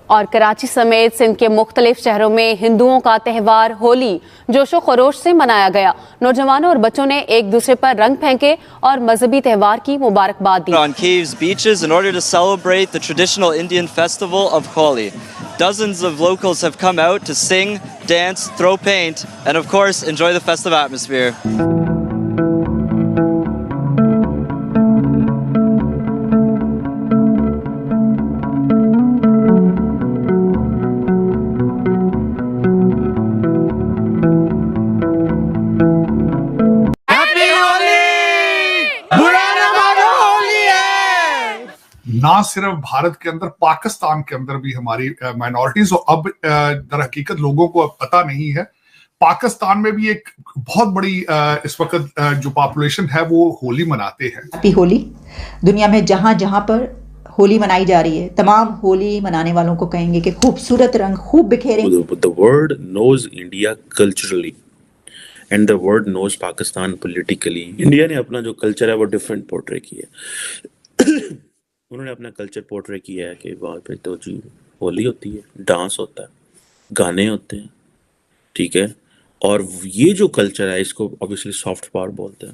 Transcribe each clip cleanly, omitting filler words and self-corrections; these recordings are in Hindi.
और कराची समेत सिंध के मुख्तलिफ शहरों में हिंदुओं का त्यौहार होली जोशो खरोश से मनाया गया। नौजवानों और बच्चों ने एक दूसरे पर रंग फेंके और मजहबी त्यौहार की मुबारकबाद दी। On Kiev's beaches in order to celebrate the traditional Indian festival of Holi. Dozens of locals have come out to sing, dance, throw paint, and of course enjoy the festive atmosphere. ना सिर्फ भारत के अंदर, पाकिस्तान के अंदर भी हमारी माइनॉरिटीज, और अब दर हकीकत लोगों को अब पता नहीं है, पाकिस्तान में भी एक बहुत बड़ी इस वक्त जो पॉपुलेशन है वो होली मनाते हैं। हैप्पी होली। दुनिया में जहां जहां पर होली मनाई जा रही है, तमाम होली मनाने वालों को कहेंगे कि खूबसूरत रंग खूब बिखेरे। The world knows India culturally and the world knows Pakistan politically. India ने अपना जो कल्चर है वो डिफरेंट पोर्ट्रे किया है। उन्होंने अपना कल्चर पोर्ट्रे किया है कि वहाँ पे तो जी होली होती है, डांस होता है, गाने होते हैं, ठीक है। और ये जो कल्चर है इसको ऑब्वियसली सॉफ्ट पावर बोलते हैं।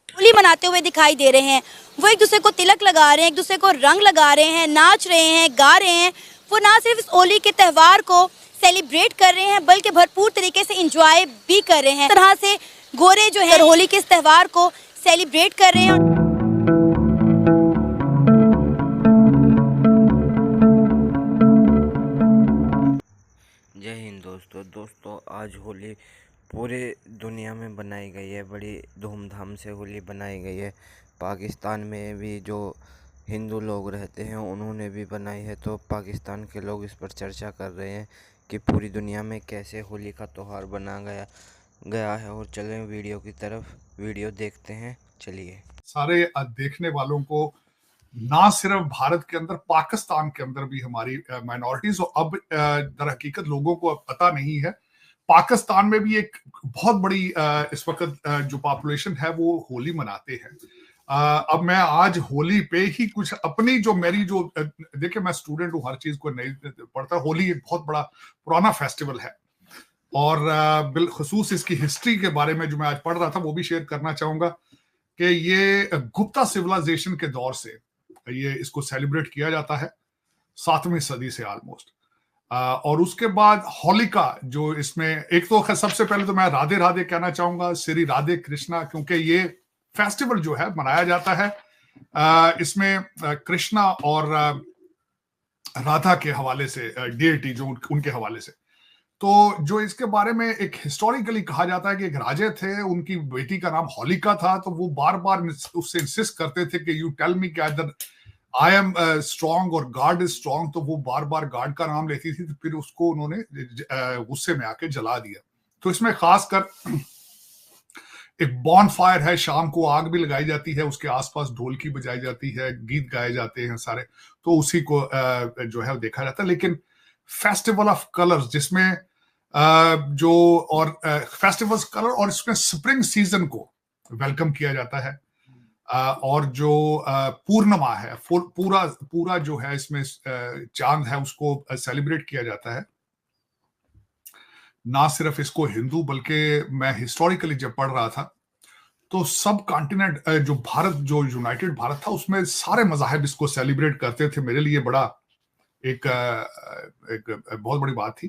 होली मनाते हुए दिखाई दे रहे हैं, वो एक दूसरे को तिलक लगा रहे हैं, एक दूसरे को रंग लगा रहे हैं, नाच रहे हैं, गा रहे हैं। वो ना सिर्फ इस होली के त्यौहार को सेलिब्रेट कर रहे हैं बल्कि भरपूर तरीके से एंजॉय भी कर रहे हैं। इस तरह से गोरे जो है होली के इस त्यौहार को सेलिब्रेट कर रहे हैं। जय हिंद दोस्तों, आज होली पूरे दुनिया में बनाई गई है, बड़ी धूमधाम से होली बनाई गई है। पाकिस्तान में भी जो हिंदू लोग रहते हैं उन्होंने भी बनाई है, तो पाकिस्तान के लोग इस पर चर्चा कर रहे हैं कि पूरी दुनिया में कैसे होली का त्यौहार बना गया है। और चलें वीडियो की तरफ, वीडियो देखते हैं, चलिए। सारे देखने वालों को ना सिर्फ भारत के अंदर, पाकिस्तान के अंदर भी हमारी माइनॉरिटीज, और अब दर हकीकत लोगों को अब पता नहीं है, पाकिस्तान में भी एक बहुत बड़ी इस वक्त जो पॉपुलेशन है वो होली मनाते हैं। अब मैं आज होली पे ही कुछ अपनी जो मेरी जो देखिए, मैं स्टूडेंट हूँ, हर चीज को नहीं पढ़ता। होली एक बहुत बड़ा पुराना फेस्टिवल है और बिलखसूस इसकी हिस्ट्री के बारे में जो मैं आज पढ़ रहा था वो भी शेयर करना चाहूंगा कि ये गुप्ता सिविलाइजेशन के दौर से ये इसको सेलिब्रेट किया जाता है, 7वीं सदी से ऑलमोस्ट। और उसके बाद होलिका जो इसमें एक तो सबसे पहले तो मैं राधे राधे कहना चाहूंगा, श्री राधे कृष्णा, क्योंकि ये फेस्टिवल जो है मनाया जाता है इसमें कृष्णा और राधा के हवाले से, डिएटी जो उनके हवाले से। तो जो इसके बारे में एक हिस्टोरिकली कहा जाता है कि एक राजे थे, उनकी बेटी का नाम होलिका था, तो वो बार बार उससे इंसिस्ट करते थे कि यू टेल मी कि आई एम स्ट्रॉन्ग और गॉड इज स्ट्रॉन्ग। तो वो बार बार गॉड का नाम लेती थी, तो फिर उसको उन्होंने गुस्से में आके जला दिया। तो इसमें खासकर एक बॉन फायर है, शाम को आग भी लगाई जाती है, उसके आसपास ढोलकी बजाई जाती है, गीत गाए जाते हैं सारे, तो उसी को जो है देखा जाता है। लेकिन फेस्टिवल ऑफ कलर्स जिसमें जो और फेस्टिवल्स कलर और इसमें स्प्रिंग सीजन को वेलकम किया जाता है, और जो पूर्णिमा है, पूरा जो है इसमें चांद है, उसको सेलिब्रेट किया जाता है। ना सिर्फ इसको हिंदू, बल्कि मैं हिस्टोरिकली जब पढ़ रहा था तो सब कॉन्टिनेंट जो भारत, जो यूनाइटेड भारत था, उसमें सारे मजाहिब इसको सेलिब्रेट करते थे। मेरे लिए बड़ा एक बहुत बड़ी बात थी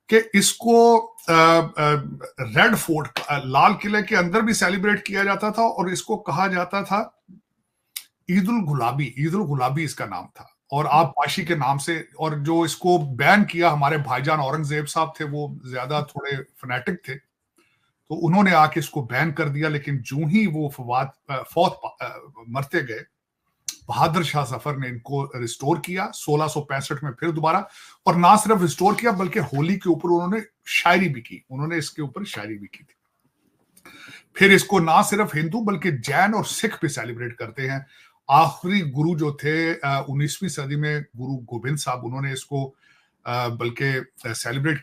कि इसको रेड फोर्ट, लाल किले के अंदर भी सेलिब्रेट किया जाता था, और इसको कहा जाता था ईद उल गुलाबी इसका नाम था, और आबपाशी के नाम से। और जो इसको बैन किया, हमारे भाईजान औरंगजेब साहब थे, वो ज्यादा थोड़े फनेटिक थे, तो उन्होंने आके इसको बैन कर दिया। लेकिन जो ही वो फौत मरते गए, बहादुर शाह जफर ने इनको रिस्टोर किया 1665 में फिर दोबारा। और ना सिर्फ रिस्टोर किया बल्कि होली के ऊपर उन्होंने शायरी भी की, उन्होंने इसके ऊपर शायरी भी की थी। फिर इसको ना सिर्फ हिंदू बल्कि जैन और सिख भी सेलिब्रेट करते हैं। आखिरी गुरु जो थे 19वीं सदी में, गुरु गोबिंद साहब, उन्होंने इसको बल्कि सेलिब्रेट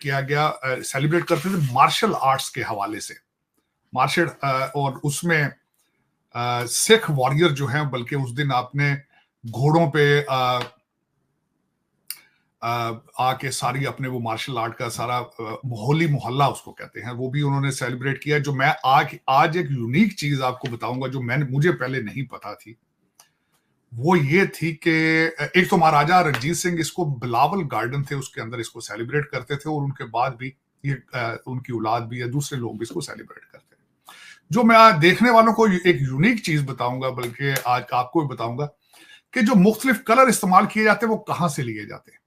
करते थे मार्शल आर्ट्स के हवाले से, और उसमें सिख वॉरियर जो हैं, बल्कि उस दिन आपने घोड़ों पे आके सारी अपने वो मार्शल आर्ट का सारा होली मोहल्ला उसको कहते हैं, वो भी उन्होंने सेलिब्रेट किया। जो मैं आज एक यूनिक चीज आपको बताऊंगा जो मुझे पहले नहीं पता थी, वो ये थी कि एक तो महाराजा रणजीत सिंह इसको बिलावल गार्डन थे उसके अंदर इसको सेलिब्रेट करते थे, और उनके बाद भी ये उनकी औलाद भी या दूसरे लोग भी इसको सेलिब्रेट करते हैं। जो मैं आज देखने वालों को एक यूनिक चीज बताऊंगा, बल्कि आज आपको भी बताऊंगा कि जो मुख्तलिफ कलर इस्तेमाल किए जाते हैं वो कहां से लिए जाते हैं।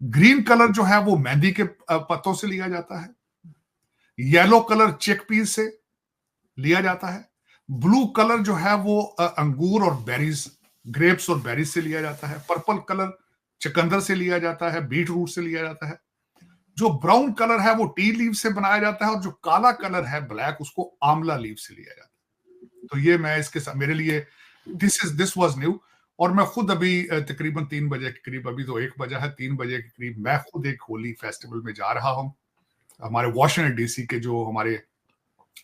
ग्रीन कलर जो है वो मेहंदी के पत्तों से लिया जाता है, येलो कलर चिकपीस से लिया जाता है, ब्लू कलर जो है वो अंगूर और बेरीज, ग्रेप्स और बेरीज से लिया जाता है, पर्पल कलर चकंदर से लिया जाता है, बीट रूट से लिया जाता है, जो ब्राउन कलर है वो टी लीव से बनाया जाता है, और जो काला कलर है ब्लैक उसको आंवला लीव से लिया जाता है। तो ये मैं इसके साथ मेरे लिए दिस वाज न्यू। और मैं खुद अभी तकरीबन 3 बजे के करीब, अभी तो 1 बजा है, 3 बजे के करीब मैं खुद एक होली फेस्टिवल में जा रहा हूं। हमारे वॉशिंगटन डीसी के जो हमारे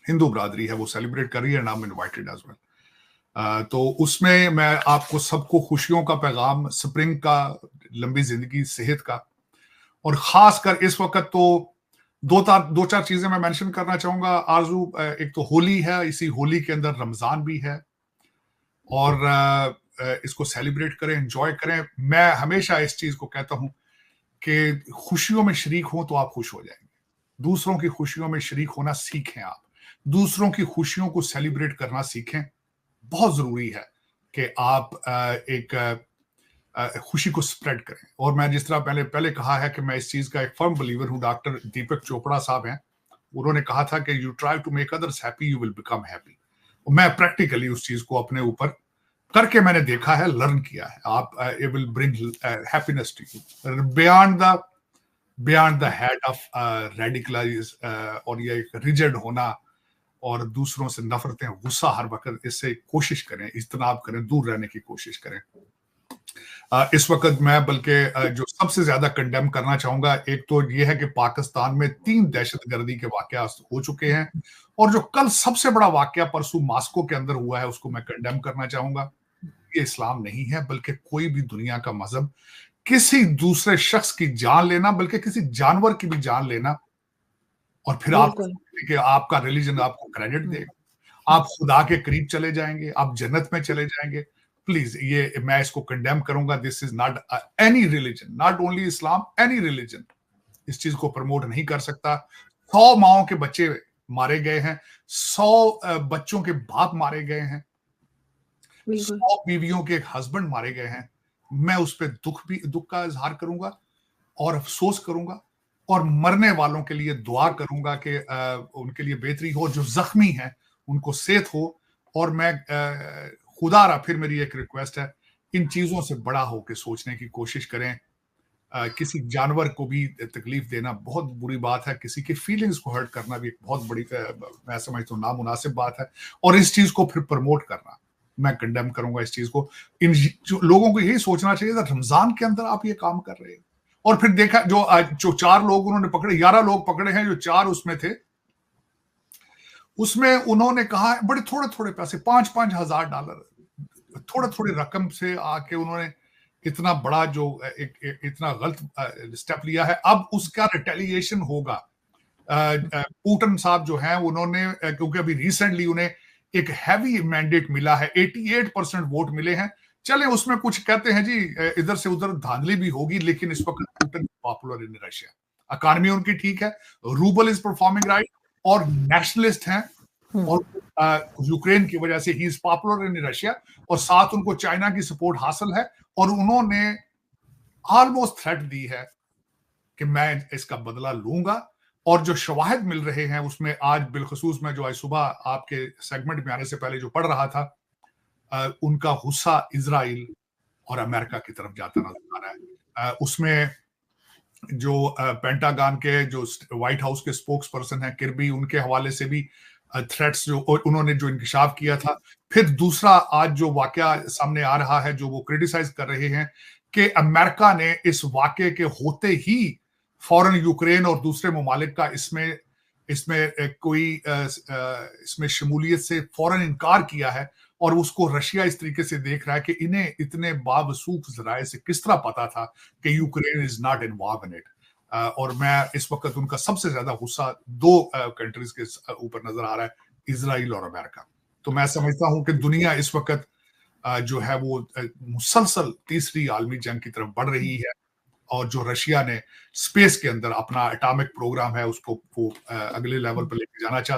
हिंदू बरादरी है वो सेलिब्रेट कर रही है, नाम इनवाइटेड एज वेल। तो उसमें मैं आपको सबको खुशियों का पैगाम, स्प्रिंग का, लंबी जिंदगी, सेहत का, और खासकर इस वक्त तो दो चार चीजें मैं मेंशन करना चाहूंगा आरजू। एक तो होली है, इसी होली के अंदर रमजान भी है, और इसको सेलिब्रेट करें, एंजॉय करें। मैं हमेशा इस चीज को कहता हूं कि खुशियों में शरीक हो तो आप खुश हो जाएंगे। दूसरों की खुशियों में शरीक होना सीखें, आप दूसरों की खुशियों को सेलिब्रेट करना सीखें। बहुत जरूरी है कि आप एक खुशी को स्प्रेड करें। और मैं जिस तरह पहले कहा है कि मैं इस चीज का एक फर्म बिलीवर हूं। डॉक्टर दीपक चोपड़ा साहब हैं, उन्होंने कहा था कि you try to make others happy, you will become happy. मैं प्रैक्टिकली उस चीज को अपने ऊपर करके मैंने देखा है, लर्न किया है। आप it will bring happiness to you beyond the head of radicalise, और ये एक रिजिड होना और दूसरों से नफरतें, गुस्सा हर वक्त, इससे कोशिश करें, इज्तनाब करें, दूर रहने की कोशिश करें। इस वक्त मैं बल्कि जो सबसे ज्यादा कंडेम करना चाहूंगा, एक तो ये है कि पाकिस्तान में 3 दहशतगर्दी के वाकयात हो चुके हैं, और जो कल सबसे बड़ा वाकया परसों मॉस्को के अंदर हुआ है उसको मैं कंडेम करना चाहूंगा। ये इस्लाम नहीं है, बल्कि कोई भी दुनिया का मजहब किसी दूसरे शख्स की जान लेना, बल्कि किसी जानवर की भी जान लेना, और फिर आप कि आपका रिलीजन आपको क्रेडिट देगा, आप खुदा के करीब चले जाएंगे, आप जन्नत में चले जाएंगे। प्लीज, ये मैं इसको कंडेम करूंगा। This is not any religion, not only Islam, any religion इस चीज को प्रमोट नहीं कर सकता। 100 माओं के बच्चे मारे गए हैं, 100 बच्चों के बाप मारे गए हैं, 100 बीवियों के हस्बैंड मारे गए हैं। मैं उस पर दुख का इजहार करूंगा और अफसोस करूंगा, और मरने वालों के लिए दुआ करूंगा कि उनके लिए बेहतरी हो, जो जख्मी हैं उनको सेहत हो। और मैं खुदारा फिर मेरी एक रिक्वेस्ट है, इन चीजों से बड़ा होकर सोचने की कोशिश करें। किसी जानवर को भी तकलीफ देना बहुत बुरी बात है, किसी की फीलिंग्स को हर्ट करना भी एक बहुत बड़ी, मैं समझता हूँ, नामुनासिब बात है। और इस चीज को फिर प्रमोट करना, मैं कंडेम करूंगा इस चीज को। इन लोगों को यही सोचना चाहिए था, रमजान के अंदर आप ये काम कर रहे हैं। और फिर देखा जो 4 लोग उन्होंने पकड़े, 11 लोग पकड़े हैं, जो 4 उसमें थे, उसमें उन्होंने कहा बड़े थोड़े पैसे, $5-5 हजार, थोड़े रकम से आके उन्होंने इतना बड़ा जो इतना गलत स्टेप लिया है। अब उसका रिटेलिएशन होगा। पुतिन साहब जो हैं उन्होंने, क्योंकि अभी रिसेंटली उन्हें एक हैवी मैंडेट मिला है, 88% वोट मिले हैं। चले उसमें कुछ कहते हैं जी इधर से उधर धांधली भी होगी, लेकिन इस वक्त Putin popular in Russia, economy उनकी ठीक है, रूबल इज परफॉर्मिंग राइट, और नेशनलिस्ट हैं, और यूक्रेन की वजह से he is popular in Russia, और साथ उनको चाइना की सपोर्ट हासिल है। और उन्होंने ऑलमोस्ट थ्रेट दी है कि मैं इसका बदला लूंगा। और जो शवाहिद मिल रहे हैं उसमें आज बिलखसूस मैं जो आज सुबह आपके सेगमेंट में आने से पहले जो पढ़ रहा था, उनका गुस्सा इजराइल और अमेरिका की तरफ जाता नजर आ रहा है। उसमें जो पेंटागन के जो व्हाइट हाउस के स्पोक्स पर्सन है किर्बी, उनके हवाले से भी थ्रेट्स जो उन्होंने जो इंकशाफ किया था। फिर दूसरा आज जो वाकया सामने आ रहा है, जो वो क्रिटिसाइज कर रहे हैं कि अमेरिका ने इस वाकये के होते ही फौरन यूक्रेन और दूसरे ममालिक का इसमें कोई इसमें शमूलियत से फौरन इनकार किया है। और उसको रशिया इस तरीके से देख रहा है कि इन्हें इतने बावसूख जराए से किस तरह पता था कि Ukraine is not involve in it. और मैं इस वक्त उनका सबसे ज्यादा गुस्सा दो कंट्रीज के ऊपर नजर आ रहा है, इजराइल और अमेरिका। तो मैं समझता हूं कि दुनिया इस वक्त जो है वो मुसलसल तीसरी आलमी जंग की तरफ बढ़ रही है, और जो रशिया ने स्पेस के अंदर अपना एटॉमिक प्रोग्राम है उसको वो अगले लेवल पर लेके जाना चाहता है।